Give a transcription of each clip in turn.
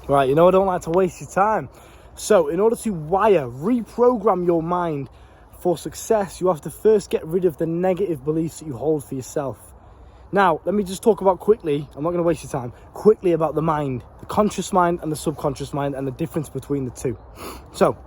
Right, I don't like to waste your time. So in order to reprogram your mind for success, you have to first get rid of the negative beliefs that you hold for yourself. Now, let me just talk about quickly, I'm not going to waste your time, quickly about the mind, the conscious mind and the subconscious mind, and the difference between the two. So,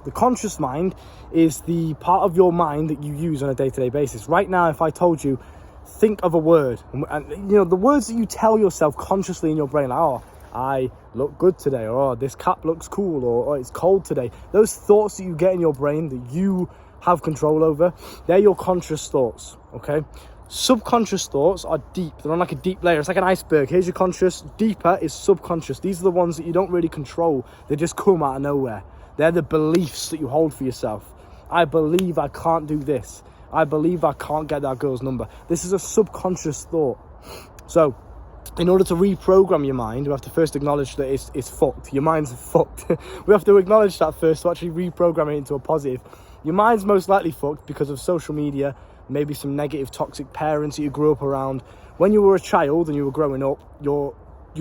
the conscious mind is the part of your mind that you use on a day-to-day basis. Right now, if I told you, think of a word, and the words that you tell yourself consciously in your brain, like, oh, I look good today, or oh, this cap looks cool, or it's cold today. Those thoughts that you get in your brain that you have control over, they're your conscious thoughts, okay? Subconscious thoughts are deep. They're on like a deep layer. It's like an iceberg. Here's your conscious. Deeper is subconscious. These are the ones that you don't really control. They just come out of nowhere. They're the beliefs that you hold for yourself. I believe I can't do this. I believe I can't get that girl's number. This is a subconscious thought. So, in order to reprogram your mind, we have to first acknowledge that it's fucked. Your mind's fucked. We have to acknowledge that first to actually reprogram it into a positive. Your mind's most likely fucked because of social media, maybe some negative, toxic parents that you grew up around. When you were a child and you were growing up, your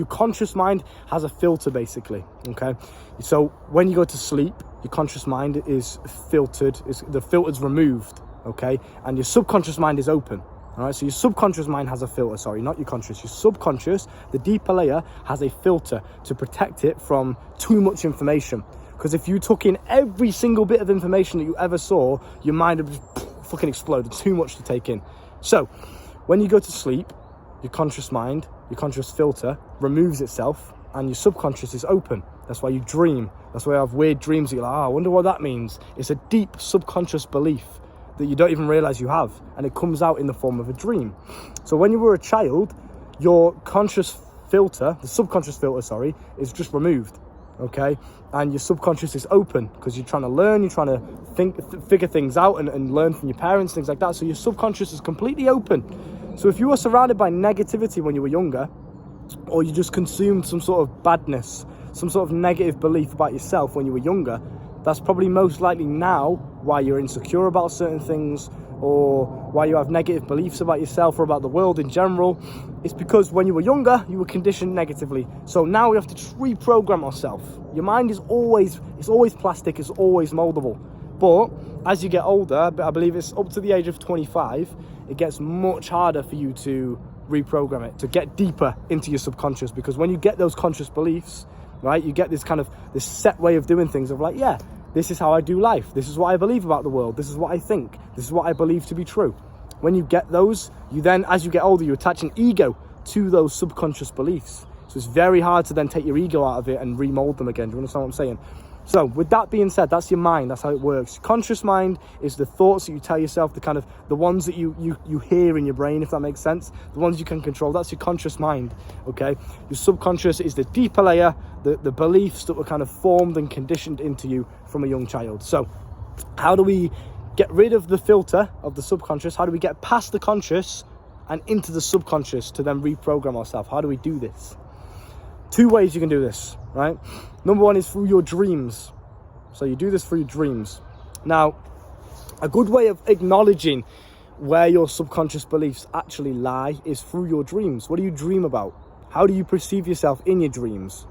conscious mind has a filter, basically, okay? So when you go to sleep, your conscious mind is filtered, the filter's removed, okay? And your subconscious mind is open, all right? So your subconscious mind has a filter, sorry, not your conscious. Your subconscious, the deeper layer, has a filter to protect it from too much information. Because if you took in every single bit of information that you ever saw, your mind would just fucking explode. Too much to take in. So when you go to sleep, your conscious mind, your conscious filter removes itself and your subconscious is open. That's why you dream. That's why you have weird dreams that you're like, I wonder what that means. It's a deep subconscious belief that you don't even realize you have, and it comes out in the form of a dream. So when you were a child, your conscious filter, the subconscious filter, sorry, is just removed, okay? And your subconscious is open because you're trying to learn, you're trying to figure things out and learn from your parents, things like that. So your subconscious is completely open. So if you were surrounded by negativity when you were younger, or you just consumed some sort of badness, some sort of negative belief about yourself when you were younger, that's probably most likely now why you're insecure about certain things, or why you have negative beliefs about yourself or about the world in general. It's because when you were younger, you were conditioned negatively. So now we have to reprogram ourselves. Your mind is always plastic, it's always moldable. But as you get older, I believe it's up to the age of 25, it gets much harder for you to reprogram it, to get deeper into your subconscious. Because when you get those conscious beliefs, right, you get this set way of doing things of like, yeah, this is how I do life. This is what I believe about the world. This is what I think. This is what I believe to be true. When you get those, you then, as you get older, you attach an ego to those subconscious beliefs. So it's very hard to then take your ego out of it and remold them again. Do you understand what I'm saying? So with that being said, that's your mind. That's how it works. Conscious mind is the thoughts that you tell yourself, the ones that you hear in your brain, if that makes sense. The ones you can control. That's your conscious mind, okay? Your subconscious is the deeper layer, the beliefs that were kind of formed and conditioned into you from a young child. So how do we get rid of the filter of the subconscious? How do we get past the conscious and into the subconscious to then reprogram ourselves? How do we do this? 2 ways you can do this, right? Number 1 is through your dreams. So you do this through your dreams. Now, a good way of acknowledging where your subconscious beliefs actually lie is through your dreams. What do you dream about? How do you perceive yourself in your dreams?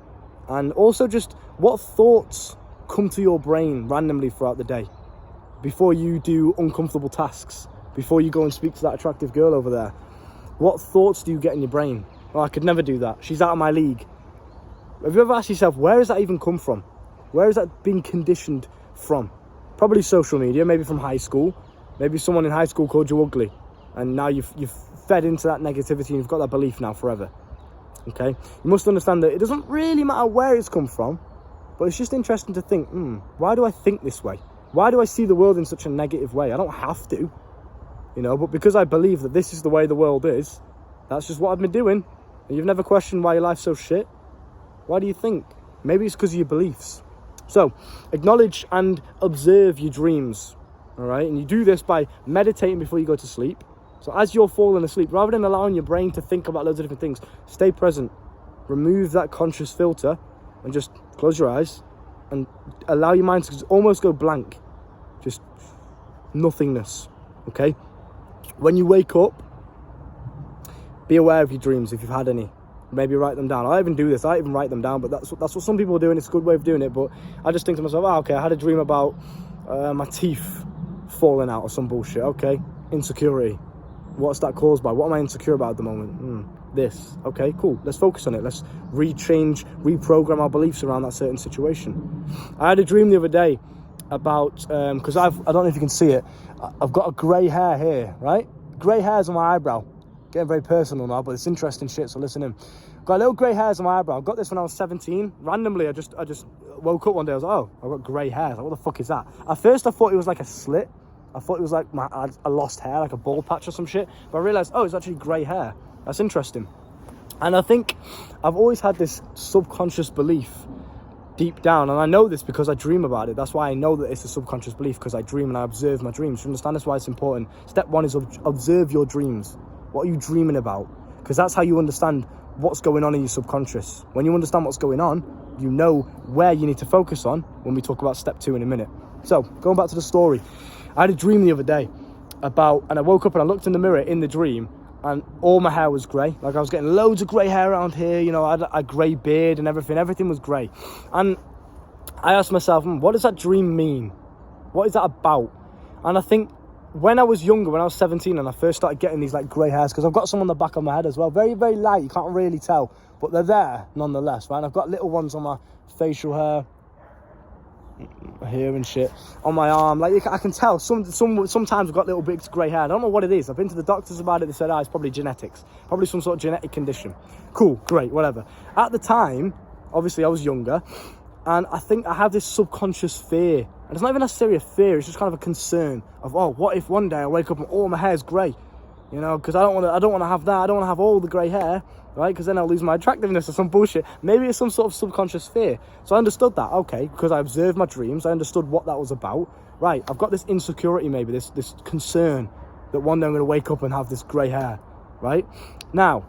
And also just what thoughts come to your brain randomly throughout the day before you do uncomfortable tasks, before you go and speak to that attractive girl over there. What thoughts do you get in your brain? Oh, I could never do that. She's out of my league. Have you ever asked yourself, where has that even come from? Where has that been conditioned from? Probably social media, maybe from high school. Maybe someone in high school called you ugly. And now you've fed into that negativity and you've got that belief now forever. Okay? You must understand that it doesn't really matter where it's come from, but it's just interesting to think, why do I think this way? Why do I see the world in such a negative way? I don't have to, but because I believe that this is the way the world is, that's just what I've been doing. And you've never questioned why your life's so shit. Why do you think? Maybe it's because of your beliefs. So, acknowledge and observe your dreams, all right? And you do this by meditating before you go to sleep. So as you're falling asleep, rather than allowing your brain to think about loads of different things, stay present. Remove that conscious filter and just close your eyes and allow your mind to almost go blank. Just nothingness, okay? When you wake up, be aware of your dreams if you've had any. maybe write them down. I even do this, I even write them down, but that's what some people do, and it's a good way of doing it. But I just think to myself, okay, I had a dream about my teeth falling out or some bullshit. Okay, insecurity. What's that caused by? What am I insecure about at the moment? This. Okay, cool. Let's focus on it. Let's reprogram our beliefs around that certain situation. I had a dream the other day about, because I don't know if you can see it, I've got a grey hair here, right? Grey hairs on my eyebrow. Getting very personal now, but it's interesting shit, so listen in. Got little grey hairs on my eyebrow. I got this when I was 17. Randomly, I just woke up one day. I was like, oh, I've got grey hairs. Like, what the fuck is that? At first, I thought it was like a slit. I thought it was like I lost hair, like a bald patch or some shit. But I realised, oh, it's actually grey hair. That's interesting. And I think I've always had this subconscious belief deep down. And I know this because I dream about it. That's why I know that it's a subconscious belief, because I dream and I observe my dreams. You understand? That's why it's important. Step one is observe your dreams. What are you dreaming about? Because that's how you understand what's going on in your subconscious. When you understand what's going on, you know where you need to focus on when we talk about step 2 in a minute. So, going back to the story. I had a dream the other day about, and I woke up and I looked in the mirror in the dream, and all my hair was grey. Like, I was getting loads of grey hair around here, you know, I had a grey beard and everything was grey. And I asked myself, what does that dream mean? What is that about? And I think when I was younger, when I was 17 and I first started getting these like grey hairs, because I've got some on the back of my head as well, very, very light, you can't really tell, but they're there nonetheless, right? And I've got little ones on my facial hair, here and shit, on my arm. Like, I can tell sometimes I've got little bits of grey hair. I don't know what it is. I've been to the doctors about it. They said, it's probably genetics, probably some sort of genetic condition. Cool, great, whatever. At the time, obviously I was younger, and I think I have this subconscious fear, and it's not even necessarily a fear, it's just kind of a concern of, what if one day I wake up and all my hair's grey, you know, because I don't want to have that. I don't want to have all the grey hair, right? Because then I'll lose my attractiveness or some bullshit. Maybe it's some sort of subconscious fear. So I understood that, okay, because I observed my dreams, I understood what that was about. Right, I've got this insecurity, maybe this concern that one day I'm going to wake up and have this grey hair, right? Now,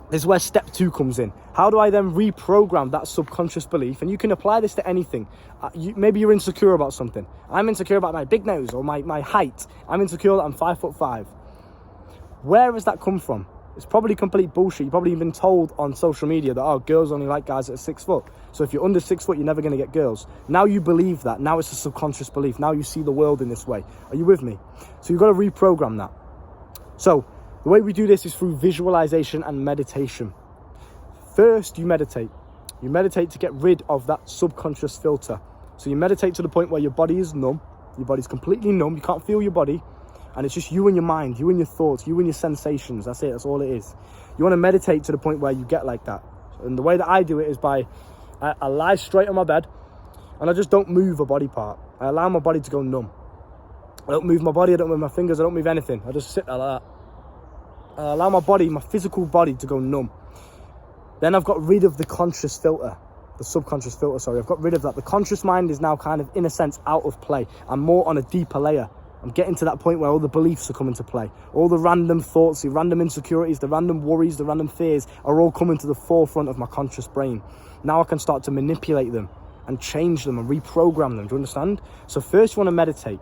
this is where step 2 comes in. How do I then reprogram that subconscious belief? And you can apply this to anything. Maybe you're insecure about something. I'm insecure about my big nose or my height. I'm insecure that I'm 5'5". Where has that come from? It's probably complete bullshit. You've probably been told on social media that, girls only like guys that are 6 foot. So if you're under 6 foot, you're never going to get girls. Now you believe that. Now it's a subconscious belief. Now you see the world in this way. Are you with me? So you've got to reprogram that. So the way we do this is through visualization and meditation. First, you meditate. You meditate to get rid of that subconscious filter. So you meditate to the point where your body is numb. Your body's completely numb. You can't feel your body. And it's just you and your mind, you and your thoughts, you and your sensations. That's it. That's all it is. You want to meditate to the point where you get like that. And the way that I do it is by, I lie straight on my bed and I just don't move a body part. I allow my body to go numb. I don't move my body. I don't move my fingers. I don't move anything. I just sit there like that. I allow my body, my physical body, to go numb. Then I've got rid of the conscious filter. The subconscious filter, sorry. I've got rid of that. The conscious mind is now kind of, in a sense, out of play. I'm more on a deeper layer. I'm getting to that point where all the beliefs are coming to play. All the random thoughts, the random insecurities, the random worries, the random fears are all coming to the forefront of my conscious brain. Now I can start to manipulate them and change them and reprogram them. Do you understand? So first you want to meditate.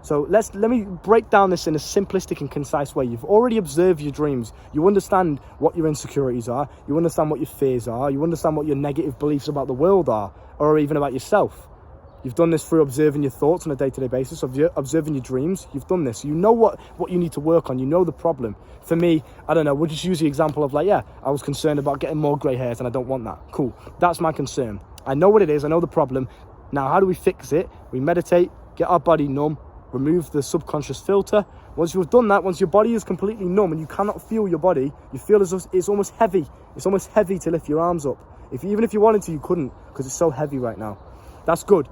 So let me break down this in a simplistic and concise way. You've already observed your dreams. You understand what your insecurities are. You understand what your fears are. You understand what your negative beliefs about the world are, or even about yourself. You've done this through observing your thoughts on a day-to-day basis, observing your dreams. You've done this. You know what you need to work on. You know the problem. For me, I don't know, we'll just use the example of I was concerned about getting more grey hairs and I don't want that. Cool. That's my concern. I know what it is. I know the problem. Now, how do we fix it? We meditate, get our body numb, remove the subconscious filter. Once you've done that, once your body is completely numb and you cannot feel your body, you feel as if it's almost heavy. It's almost heavy to lift your arms up. Even if you wanted to, you couldn't, because it's so heavy right now. That's good.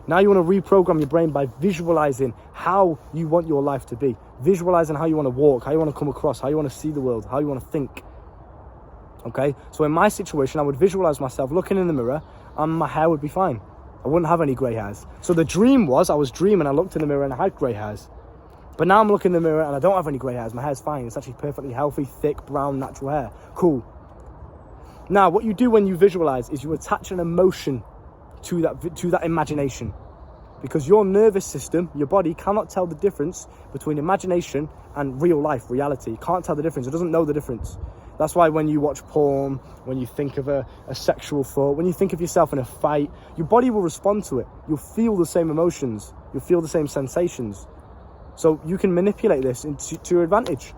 Now you want to reprogram your brain by visualizing how you want your life to be. Visualizing how you want to walk, how you want to come across, how you want to see the world, how you want to think. Okay? So in my situation, I would visualize myself looking in the mirror and my hair would be fine. I wouldn't have any grey hairs. So the dream was, I was dreaming, I looked in the mirror and I had grey hairs. But now I'm looking in the mirror and I don't have any grey hairs. My hair's fine. It's actually perfectly healthy, thick, brown, natural hair. Cool. Now, what you do when you visualize is you attach an emotion to that imagination, because your nervous system, your body, cannot tell the difference between imagination and real life, reality. It can't tell the difference. It doesn't know the difference. That's why when you watch porn, when you think of a sexual thought, when you think of yourself in a fight, your body will respond to it. You'll feel the same emotions. You'll feel the same sensations. So you can manipulate this to your advantage.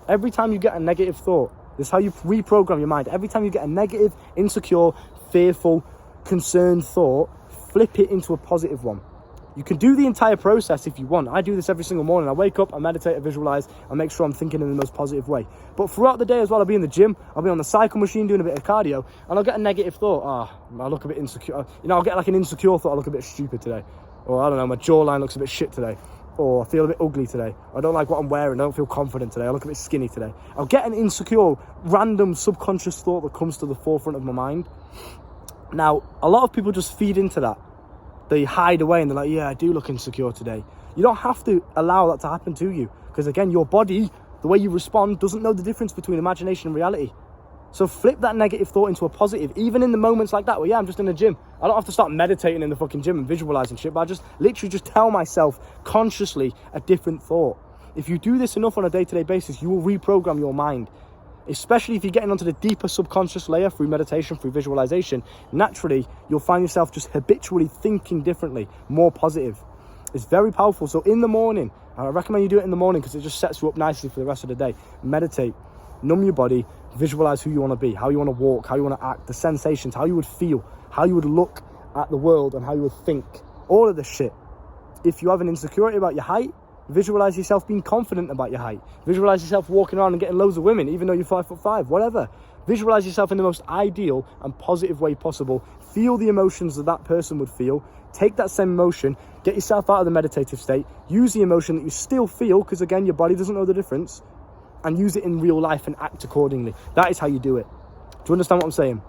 Every time you get a negative thought, this is how you reprogram your mind. Every time you get a negative, insecure, fearful, concerned thought, flip it into a positive one. You can do the entire process if you want. I do this every single morning. I wake up, I meditate, I visualize, I make sure I'm thinking in the most positive way. But throughout the day as well, I'll be in the gym, I'll be on the cycle machine doing a bit of cardio, and I'll get a negative thought. I look a bit insecure. I'll get like an insecure thought, I look a bit stupid today. Or I don't know, my jawline looks a bit shit today. Or I feel a bit ugly today. I don't like what I'm wearing, I don't feel confident today. I look a bit skinny today. I'll get an insecure, random subconscious thought that comes to the forefront of my mind. Now, a lot of people just feed into that. They hide away and they're like, yeah, I do look insecure today. You don't have to allow that to happen to you. Because again, your body, the way you respond, doesn't know the difference between imagination and reality. So flip that negative thought into a positive, even in the moments like that where, yeah, I'm just in the gym. I don't have to start meditating in the fucking gym and visualizing shit, but I just literally just tell myself consciously a different thought. If you do this enough on a day-to-day basis, you will reprogram your mind. Especially if you're getting onto the deeper subconscious layer through meditation, through visualization, naturally, you'll find yourself just habitually thinking differently, more positive. It's very powerful. So in the morning, I recommend you do it in the morning because it just sets you up nicely for the rest of the day. Meditate, numb your body, visualize who you want to be, how you want to walk, how you want to act, the sensations, how you would feel, how you would look at the world and how you would think. All of this shit. If you have an insecurity about your height, visualize yourself being confident about your height. Visualize yourself walking around and getting loads of women, even though you're 5'5", whatever. Visualize yourself in the most ideal and positive way possible. Feel the emotions that person would feel. Take that same emotion, get yourself out of the meditative state, use the emotion that you still feel, because again, your body doesn't know the difference, and use it in real life and act accordingly. That is how you do it. Do you understand what I'm saying?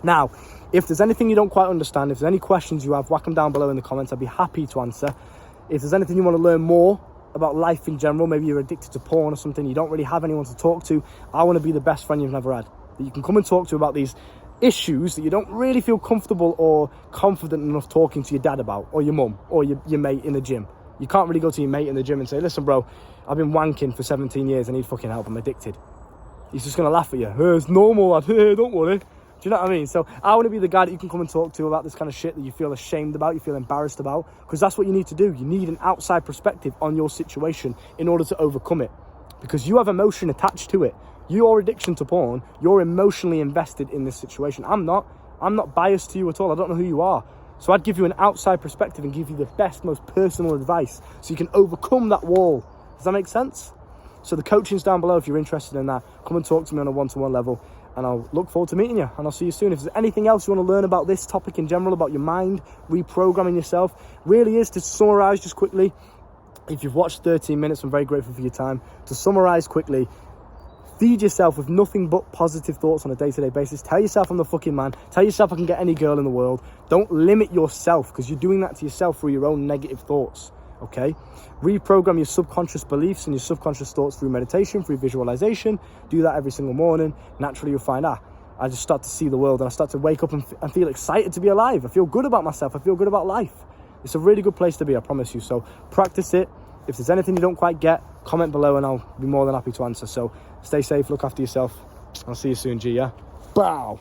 Now, if there's anything you don't quite understand, if there's any questions you have, whack them down below in the comments. I'd be happy to answer. If there's anything you want to learn more about life in general, maybe you're addicted to porn or something, you don't really have anyone to talk to, I want to be the best friend you've never had, that you can come and talk to about these issues that you don't really feel comfortable or confident enough talking to your dad about, or your mum, or your mate in the gym. You can't really go to your mate in the gym and say, listen bro, I've been wanking for 17 years, I need fucking help, I'm addicted. He's just going to laugh at you. Hey, it's normal lad, hey, don't worry. Do you know what I mean? So I want to be the guy that you can come and talk to about this kind of shit that you feel ashamed about, you feel embarrassed about, because that's what you need to do. You need an outside perspective on your situation in order to overcome it, because you have emotion attached to it. Your addiction to porn, you're emotionally invested in this situation. I'm not biased to you at all. I don't know who you are. So I'd give you an outside perspective and give you the best, most personal advice so you can overcome that wall. Does that make sense? So the coaching's down below if you're interested in that. Come and talk to me on a one-to-one level, and I'll look forward to meeting you, and I'll see you soon. If there's anything else you want to learn about this topic in general, about your mind, reprogramming yourself, really is, to summarize just quickly, if you've watched 13 minutes, I'm very grateful for your time. To summarize quickly, feed yourself with nothing but positive thoughts on a day-to-day basis. Tell yourself I'm the fucking man. Tell yourself I can get any girl in the world. Don't limit yourself, because you're doing that to yourself through your own negative thoughts, okay? Reprogram your subconscious beliefs and your subconscious thoughts through meditation, through visualization. Do that every single morning. Naturally, you'll find, I just start to see the world, and I start to wake up and feel excited to be alive. I feel good about myself. I feel good about life. It's a really good place to be, I promise you. So practice it. If there's anything you don't quite get, comment below and I'll be more than happy to answer. So stay safe, look after yourself. I'll see you soon, G, yeah? Bow!